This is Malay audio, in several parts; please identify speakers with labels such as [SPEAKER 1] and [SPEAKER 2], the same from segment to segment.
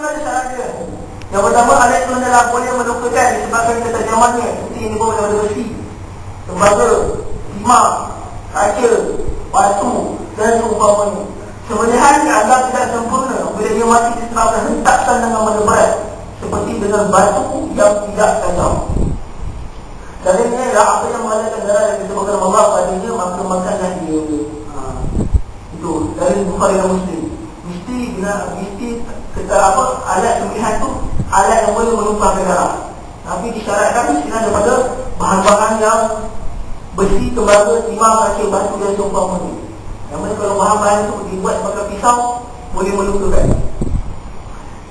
[SPEAKER 1] Ada syarat dia. Yang pertama, alat itu adalah boleh melukakan disebabkan ketajamannya. Seperti yang dibawa daripada besi, tembaga, timah, kaca, batu dan seumpamanya. Sembelihan dianggap tidak sempurna bila dia mati disebabkan hentakan dengan benda berat, seperti dengan batu yang tidak tajam. Dalilnya ialah apa yang mengadakan darah yang disebabkan Allah padanya, maka makanlah dia. Itu dari Bukhari dan Muslim. Mesti kata apa, alat sembelihan tu alat yang boleh menumpahkan darah. Tapi disyaratkan mestilah daripada bahan-bahan yang besi, tembaga, timah, kaca, batu dan seumpamanya. Yang mana kalau bahan-bahan itu dibuat pakai pisau, boleh melukakan.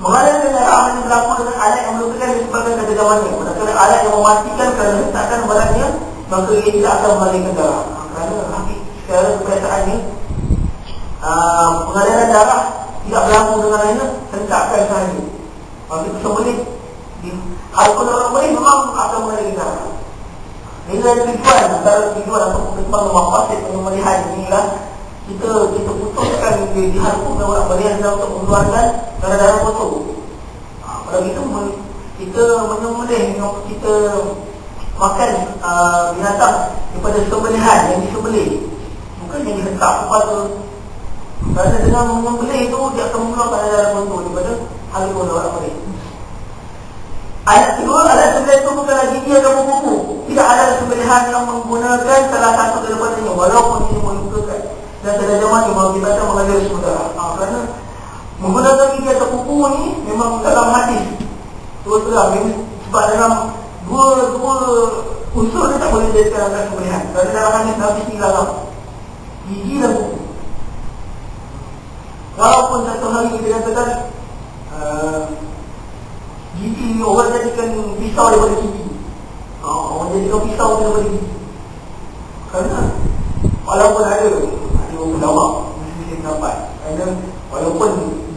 [SPEAKER 1] Mengalahkan darah hanya berlaku dengan alat yang melukakan disebabkan ketajamannya. Manakala alat yang mematikan kerana hentakan beratnya, maka ia tidak akan mengalirkan darah. Kerana secara kebiasaannya pengaliran darah tidak berlaku dengan lainnya, hentakan sahaja. Maka itu sembelih harus orang boleh memang akan mengalirkan darah. Ini adalah tujuan, antara tujuan atau perkembangan mafasid penyembelihan inilah kita putuskan diharapkan orang berian untuk mengeluarkan darah-darah kotor. Kalau itu kita menyembelih, kita makan binatang daripada sembelihan yang disembelih, bukan yang dihentak kepada. Kerana dengan menyembelih itu dia akan mengeluarkan darah kotor daripada harga orang berian. Ayat kedua, alat sembelihan itu bukanlah gigi atau kuku. Tidak ada sembelihan yang menggunakan salah satu daripadanya, walaupun ini melukakan. Dan ketajamannya mengakibatkan mengalir semua darah. Kerana menggunakan gigi atau kuku ni memang dalam hadis terang, sebab dalam dua unsur ni tak boleh dijadikan alat sembelihan. Kerana dalam hadis Nabi dilarang gigi dan kuku. Walaupun satu hari kita katakan gigi, orang jadikan pisau daripada gigi, orang jadikan pisau daripada gigi. Kerana walaupun ada ulama mesti pendapat, kerana walaupun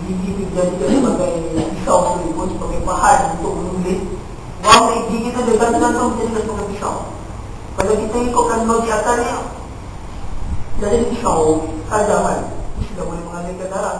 [SPEAKER 1] gigi dijadikan sebagai pisau sekalipun, sebagai bahan untuk menulis, orang gigi kita dia gantung menjadikan sebagai pisau. Kalau kita ikutkan logik asalnya, jadi pisau tajaman sudah boleh mengalirkan darah.